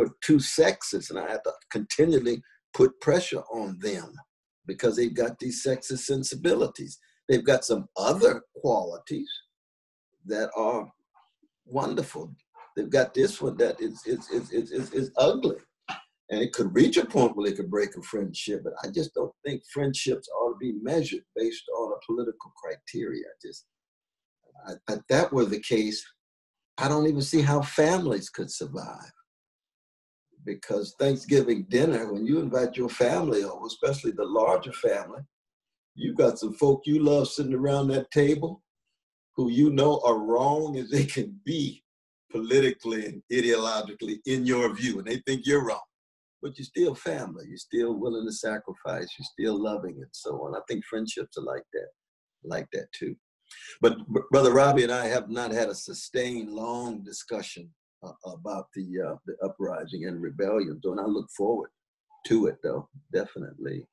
are too sexist, and I have to continually put pressure on them because they've got these sexist sensibilities. They've got some other qualities that are wonderful. They've got this one that is ugly. And it could reach a point where it could break a friendship, but I just don't think friendships ought to be measured based on a political criteria. If that were the case, I don't even see how families could survive. Because Thanksgiving dinner, when you invite your family over, especially the larger family, you've got some folk you love sitting around that table who you know are wrong as they can be politically and ideologically in your view, and they think you're wrong. But you're still family. You're still willing to sacrifice. You're still loving and so on. I think friendships are like that too. But Brother Robbie and I have not had a sustained, long discussion about the uprising and rebellion. So, and I look forward to it, though, definitely.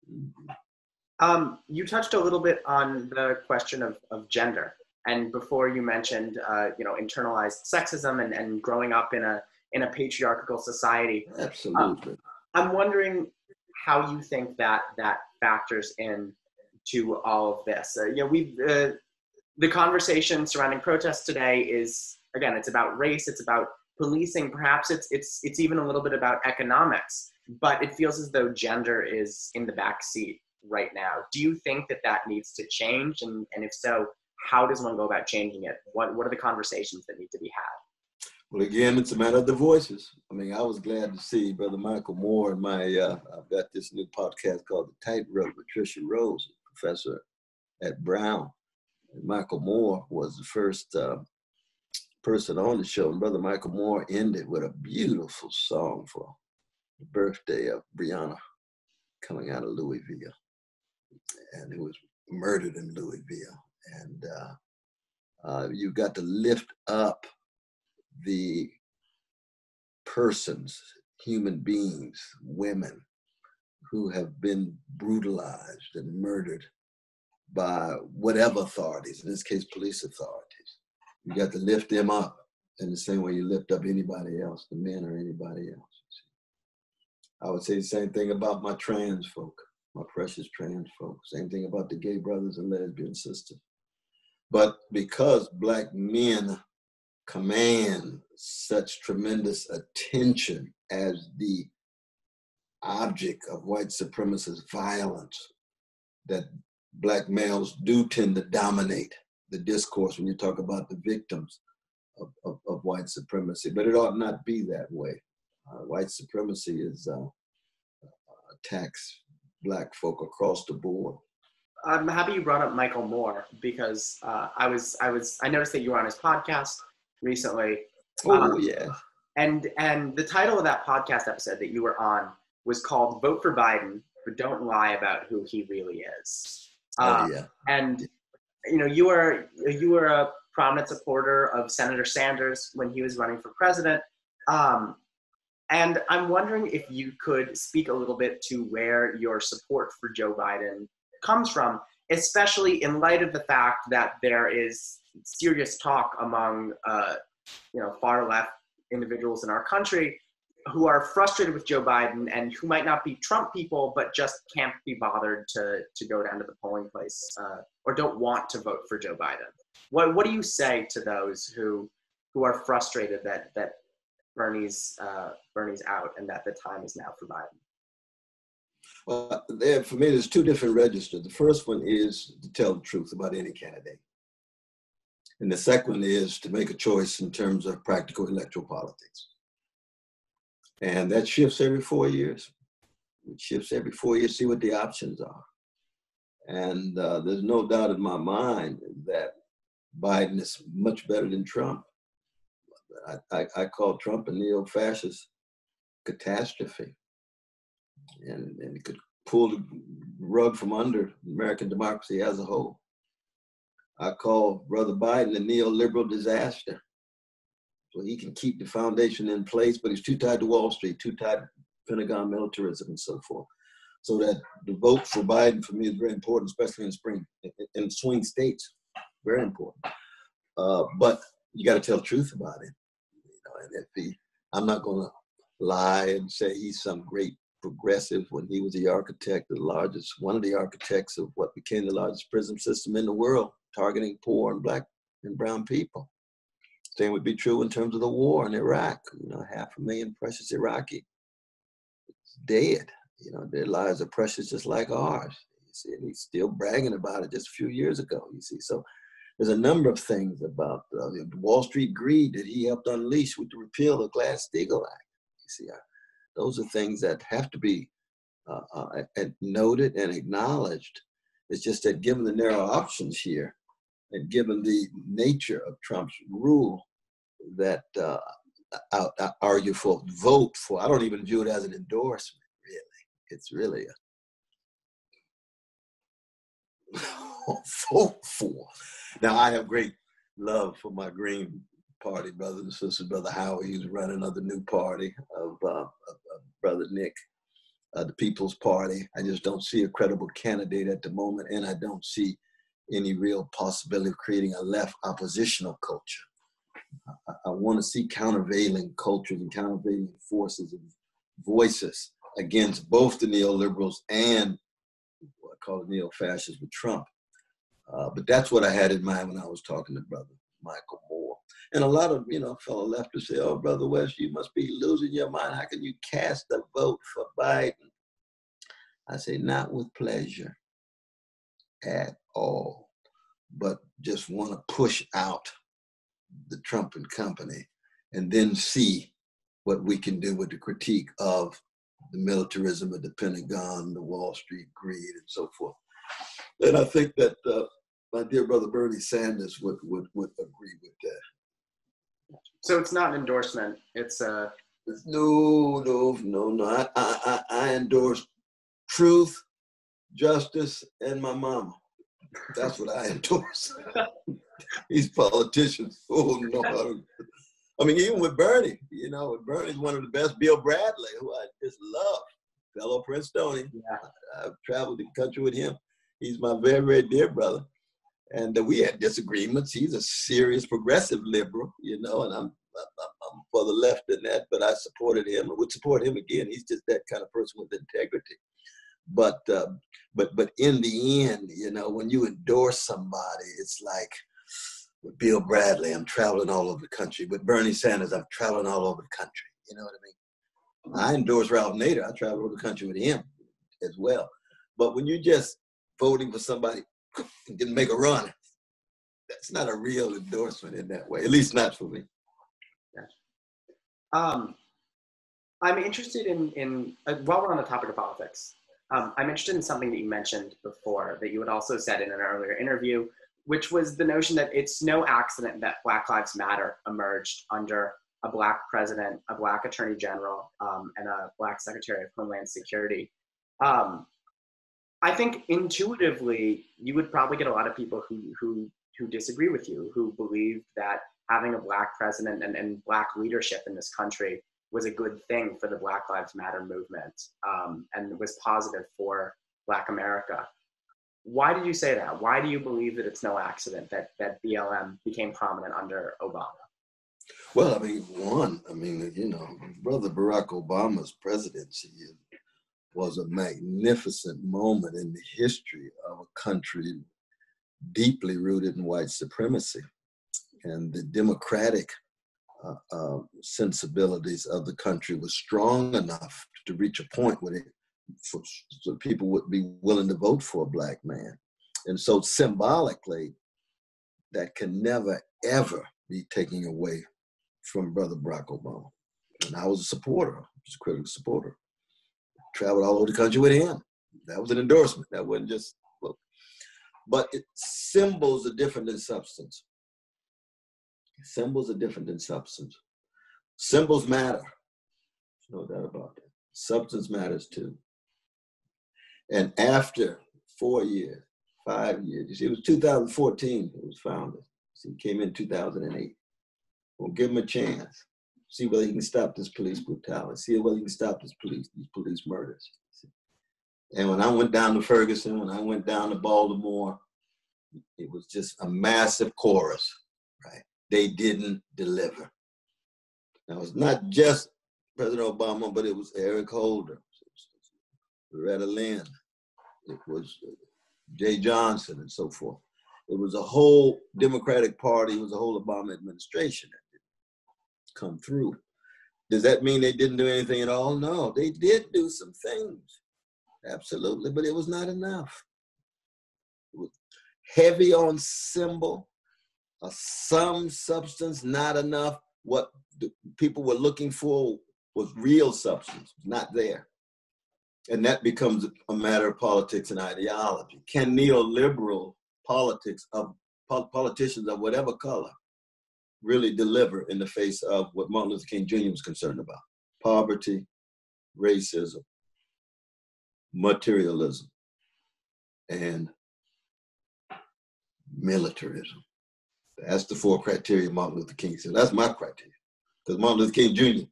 Mm-hmm. You touched a little bit on the question of gender. And before you mentioned, internalized sexism and growing up in a patriarchal society. Absolutely. I'm wondering how you think that factors in to all of this. The conversation surrounding protests today is, again, it's about race, it's about policing, perhaps it's even a little bit about economics, but it feels as though gender is in the back seat right now. Do you think that needs to change? And if so, how does one go about changing it? What are the conversations that need to be had? Well, again, it's a matter of the voices. I mean, I was glad to see Brother Michael Moore and I've got this new podcast called The Tightrope with Tricia Rose, a professor at Brown. And Michael Moore was the first person on the show. And Brother Michael Moore ended with a beautiful song for the birthday of Breonna coming out of Louisville, and who was murdered in Louisville. And you got to lift up the persons, human beings, women who have been brutalized and murdered by whatever authorities, in this case, police authorities. You got to lift them up in the same way you lift up anybody else, the men or anybody else. I would say the same thing about my trans folk, my precious trans folk. Same thing about the gay brothers and lesbian sisters. But because Black men command such tremendous attention as the object of white supremacist violence, that Black males do tend to dominate the discourse when you talk about the victims of white supremacy. But it ought not be that way. White supremacy attacks Black folk across the board. I'm happy you brought up Michael Moore because I noticed that you were on his podcast recently. Oh, yeah. And the title of that podcast episode that you were on was called "Vote for Biden, but Don't Lie About Who He Really Is." Yeah. And you were a prominent supporter of Senator Sanders when he was running for president. And I'm wondering if you could speak a little bit to where your support for Joe Biden comes from, especially in light of the fact that there is serious talk among far left individuals in our country who are frustrated with Joe Biden and who might not be Trump people, but just can't be bothered to go down to the polling place or don't want to vote for Joe Biden. What do you say to those who are frustrated that Bernie's out and that the time is now for Biden? Well, for me, there's two different registers. The first one is to tell the truth about any candidate. And the second one is to make a choice in terms of practical electoral politics. And that shifts every 4 years. It shifts every 4 years, see what the options are. And there's no doubt in my mind that Biden is much better than Trump. I call Trump a neo-fascist catastrophe, and it could pull the rug from under American democracy as a whole. I call Brother Biden a neoliberal disaster. So he can keep the foundation in place, but he's too tied to Wall Street, too tied to Pentagon militarism and so forth. So that the vote for Biden for me is very important, especially in swing states, very important. But you got to tell the truth about it. And I'm not going to lie and say he's some great progressive when he was the architect, one of the architects of what became the largest prison system in the world, targeting poor and black and brown people. Same would be true in terms of the war in Iraq. 500,000 precious Iraqi dead. Their lives are precious just like ours. You see, and he's still bragging about it just a few years ago, you see. So there's a number of things about the Wall Street greed that he helped unleash with the repeal of the Glass-Steagall Act. You see, those are things that have to be noted and acknowledged. It's just that given the narrow options here, and given the nature of Trump's rule, that I argue for, vote for. I don't even view it as an endorsement, really. It's really a vote for. Now, I have great love for my Green Party brothers and sisters. Brother Howard, he's running of the new party of Brother Nick, the People's Party. I just don't see a credible candidate at the moment, and I don't see any real possibility of creating a left oppositional culture. I want to see countervailing cultures and countervailing forces and voices against both the neoliberals and what I call the neo-fascists with Trump. But that's what I had in mind when I was talking to Brother Michael Moore. And a lot of, fellow leftists say, oh, Brother West, you must be losing your mind. How can you cast a vote for Biden? I say, not with pleasure at all, but just want to push out the Trump and company and then see what we can do with the critique of the militarism of the Pentagon, the Wall Street greed, and so forth. And I think that my dear brother Bernie Sanders would agree with that. So it's not an endorsement. It's a... No. I endorse truth, justice, and my mama. That's what I endorse. These politicians, I mean, even with Bernie, Bernie's one of the best. Bill Bradley, who I just love, fellow Princetonian. Yeah. I've traveled the country with him. He's my very, very dear brother. And we had disagreements. He's a serious progressive liberal, and I'm for the left in that, but I supported him and would support him again. He's just that kind of person with integrity. But in the end, when you endorse somebody, it's like with Bill Bradley, I'm traveling all over the country. With Bernie Sanders, I'm traveling all over the country. You know what I mean? I endorse Ralph Nader. I travel over the country with him as well. But when you're just voting for somebody and didn't make a run, that's not a real endorsement in that way, at least not for me. I'm interested in while we're on the topic of politics, I'm interested in something that you mentioned before that you had also said in an earlier interview, which was the notion that it's no accident that Black Lives Matter emerged under a Black president, a Black attorney general, and a Black secretary of Homeland Security. I think intuitively, you would probably get a lot of people who disagree with you, who believe that having a Black president and Black leadership in this country was a good thing for the Black Lives Matter movement, and was positive for Black America. Why did you say that? Why do you believe that it's no accident that BLM became prominent under Obama? Well, Brother Barack Obama's presidency was a magnificent moment in the history of a country deeply rooted in white supremacy. And the democratic sensibilities of the country was strong enough to reach a point where so people would be willing to vote for a Black man. And so symbolically, that can never, ever be taken away from Brother Barack Obama. And I was a supporter, I was a critical supporter. Traveled all over the country with him. That was an endorsement. That wasn't just, but symbols are different than substance. Symbols are different than substance. Symbols matter. There's no doubt about that. Substance matters too. And after 4 years, 5 years, you see, it was 2014 it was founded. See, it came in 2008. We'll give him a chance. See whether he can stop this police brutality. See whether he can stop these police murders. And when I went down to Ferguson, when I went down to Baltimore, it was just a massive chorus, right? They didn't deliver. Now, it was not just President Obama, but it was Eric Holder, Loretta Lynn, it was Jay Johnson, and so forth. It was a whole Democratic Party, it was a whole Obama administration that didn't come through. Does that mean they didn't do anything at all? No, they did do some things, absolutely, but it was not enough. It was heavy on symbol, some substance, not enough. What the people were looking for was real substance, not there. And that becomes a matter of politics and ideology. Can neoliberal politics of politicians of whatever color really deliver in the face of what Martin Luther King Jr. was concerned about? Poverty, racism, materialism, and militarism. That's the 4 criteria Martin Luther King said. That's my criteria. Because Martin Luther King Jr.,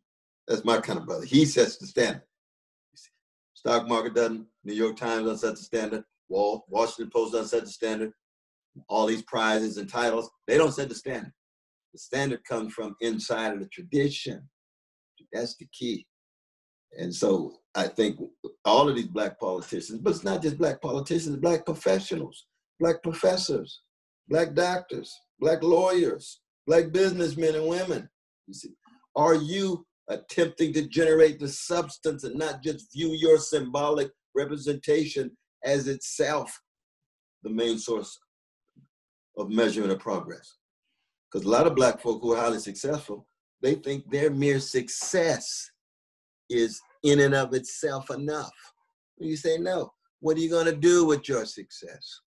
that's my kind of brother. He sets the standard. Stock market doesn't, New York Times doesn't set the standard, Washington Post doesn't set the standard, all these prizes and titles, they don't set the standard. The standard comes from inside of the tradition. That's the key. And so I think all of these Black politicians, but it's not just Black politicians, Black professionals, Black professors, Black doctors, Black lawyers, Black businessmen and women. You see, are you attempting to generate the substance and not just view your symbolic representation as itself the main source of measurement of progress? Because a lot of Black folk who are highly successful, they think their mere success is in and of itself enough. You say, no, what are you gonna do with your success?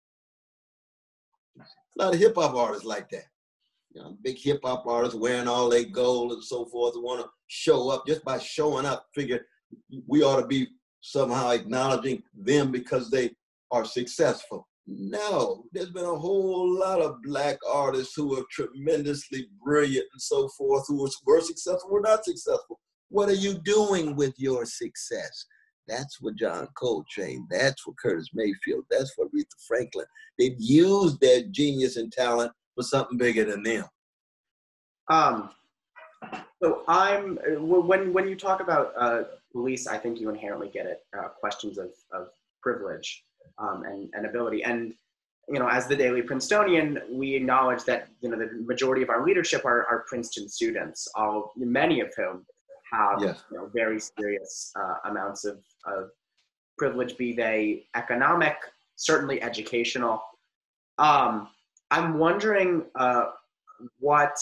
A lot of hip hop artists like that. You know, big hip hop artists wearing all their gold and so forth, and want to show up. Just by showing up, figure we ought to be somehow acknowledging them because they are successful. No, there's been a whole lot of Black artists who are tremendously brilliant and so forth, who were successful, were not successful. What are you doing with your success? That's what John Coltrane, that's what Curtis Mayfield, that's what Aretha Franklin. They've used their genius and talent for something bigger than them. So when you talk about police, I think you inherently get at questions of privilege and ability. And, you know, as the Daily Princetonian, we acknowledge that, you know, the majority of our leadership are Princeton students, many of whom have, yes, you know, very serious amounts of privilege, be they economic, certainly educational. I'm wondering what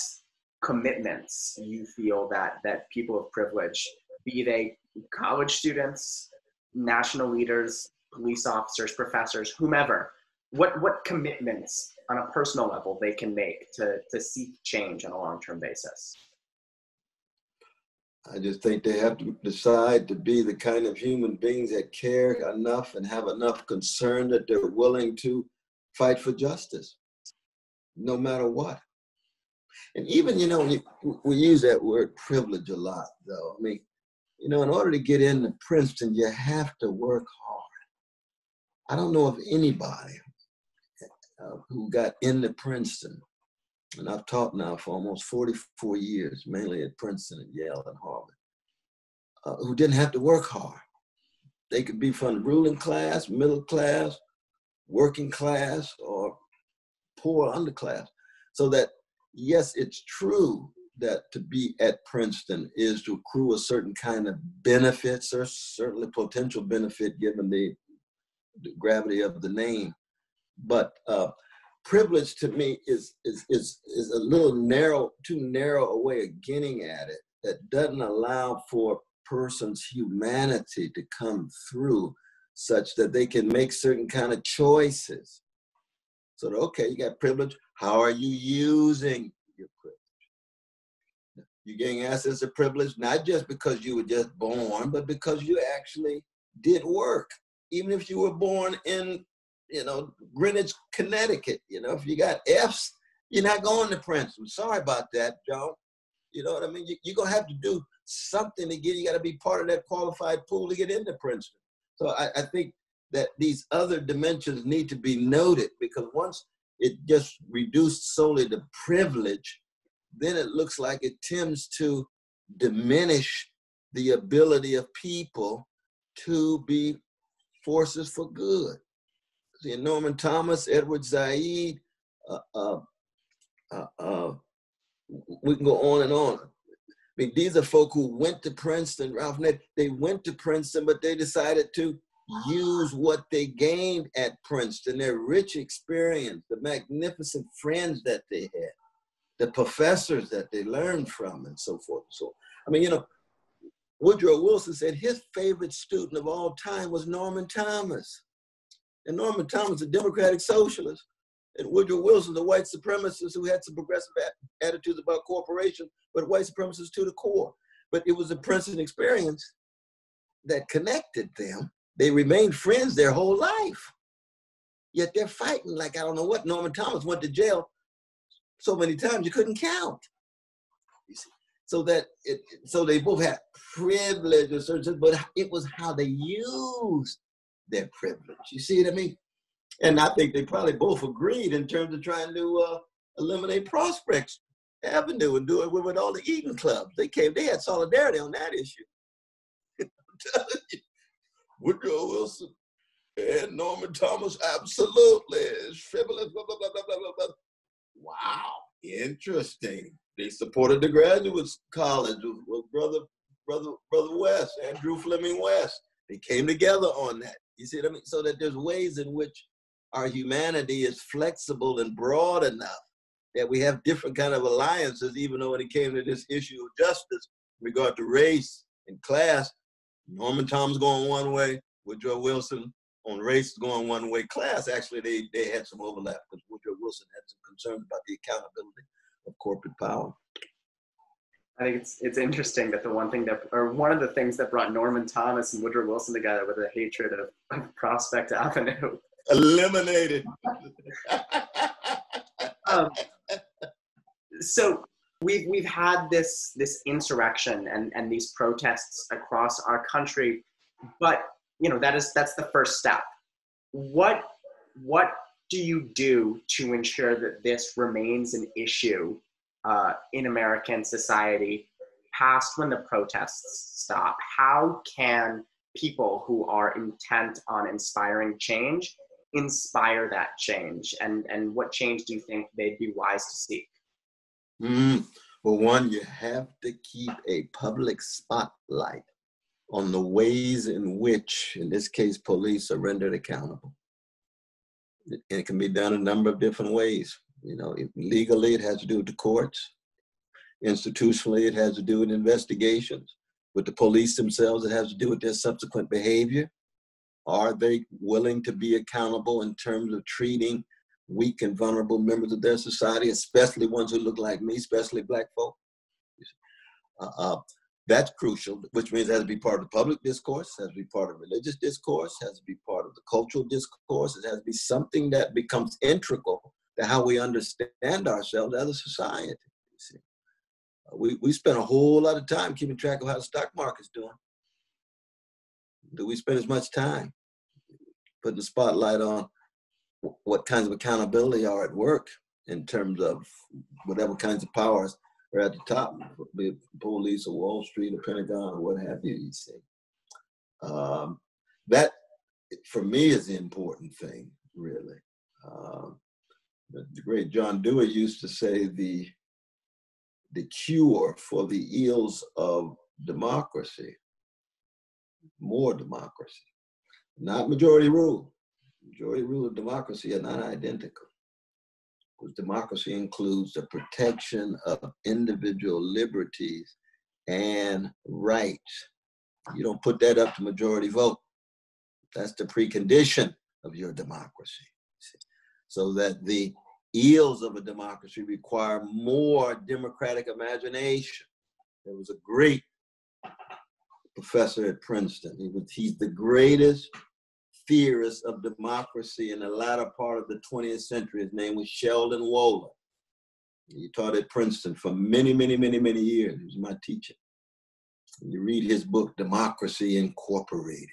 commitments you feel that people of privilege, be they college students, national leaders, police officers, professors, whomever, what commitments on a personal level they can make to seek change on a long-term basis? I just think they have to decide to be the kind of human beings that care enough and have enough concern that they're willing to fight for justice, no matter what. And even, you know, we use that word privilege a lot, though. I mean, you know, in order to get into Princeton, you have to work hard. I don't know of anybody who got into Princeton, and I've taught now for almost 44 years, mainly at Princeton and Yale and Harvard, who didn't have to work hard. They could be from the ruling class, middle class, working class, or poor underclass. So that, yes, it's true that to be at Princeton is to accrue a certain kind of benefits, or certainly potential benefit given the gravity of the name. But privilege to me is a little narrow, too narrow a way of getting at it, that doesn't allow for a person's humanity to come through such that they can make certain kind of choices. So that, okay, you got privilege, how are you using your privilege? You gain access to privilege, not just because you were just born, but because you actually did work. Even if you were born in, Greenwich, Connecticut, if you got F's, you're not going to Princeton. Sorry about that, Joe. You know what I mean? You're going to have to do something to get, you got to be part of that qualified pool to get into Princeton. So I think that these other dimensions need to be noted, because once it just reduced solely to privilege, then it looks like it tends to diminish the ability of people to be forces for good. See, Norman Thomas, Edward Said, we can go on and on. I mean, these are folk who went to Princeton, Ralph Nader, they went to Princeton, but they decided to use what they gained at Princeton, their rich experience, the magnificent friends that they had, the professors that they learned from, and so forth and so on. I mean, Woodrow Wilson said his favorite student of all time was Norman Thomas. And Norman Thomas, a democratic socialist, and Woodrow Wilson, the white supremacist who had some progressive attitudes about corporations, but white supremacists to the core. But it was the Princeton experience that connected them. They remained friends their whole life. Yet they're fighting like I don't know what. Norman Thomas went to jail so many times you couldn't count. You see? So they both had privilege, but it was how they used their privilege. You see what I mean? And I think they probably both agreed in terms of trying to eliminate Prospect Avenue and do it with all the eating clubs. They had solidarity on that issue. I'm telling you, Woodrow Wilson and Norman Thomas, absolutely. Frivolous, blah, blah, blah, blah, blah, blah. Wow, interesting. They supported the graduate college with Brother West, Andrew Fleming West. They came together on that. You see what I mean? So that there's ways in which our humanity is flexible and broad enough that we have different kind of alliances, even though when it came to this issue of justice in regard to race and class, Norman Thomas going one way, Woodrow Wilson on race going one way. Class, actually, they had some overlap because Woodrow Wilson had some concerns about the accountability of corporate power. I think it's interesting that one of the things that brought Norman Thomas and Woodrow Wilson together was a hatred of Prospect Avenue. Eliminated. So we've had this insurrection and these protests across our country, but that's the first step. What do you do to ensure that this remains an issue in American society past when the protests stop? How can people who are intent on inspiring change inspire that change? And what change do you think they'd be wise to seek? Well, one, you have to keep a public spotlight on the ways in which, in this case, police are rendered accountable. It can be done a number of different ways. Legally, it has to do with the courts. Institutionally, it has to do with investigations. With the police themselves, it has to do with their subsequent behavior. Are they willing to be accountable in terms of treating weak and vulnerable members of their society, especially ones who look like me, especially Black folk? That's crucial, which means it has to be part of the public discourse, it has to be part of religious discourse, it has to be part of the cultural discourse, it has to be something that becomes integral to how we understand ourselves as a society. You see. We spend a whole lot of time keeping track of how the stock market's doing. Do we spend as much time putting the spotlight on what kinds of accountability are at work in terms of whatever kinds of powers are at the top, be it police or Wall Street or Pentagon or what have you, you see. That, for me, is the important thing, really. The great John Dewey used to say the cure for the ills of democracy, more democracy, not majority rule. Majority rule and democracy are not identical. Because democracy includes the protection of individual liberties and rights. You don't put that up to majority vote. That's the precondition of your democracy. So that the ills of a democracy require more democratic imagination, There was a great professor at Princeton. He's the greatest theorist of democracy in the latter part of the 20th century. His name was Sheldon Wohler. He taught at Princeton for many, many, many, many years. He was my teacher. You read his book, Democracy Incorporated,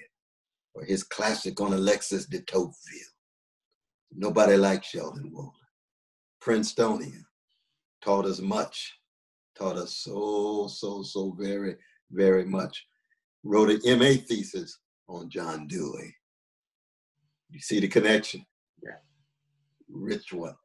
or his classic on Alexis de Tocqueville. Nobody like Sheldon Wohler. Princetonian, taught us much, taught us so very, very much. Wrote an MA thesis on John Dewey. You see the connection? Yeah. Rich one.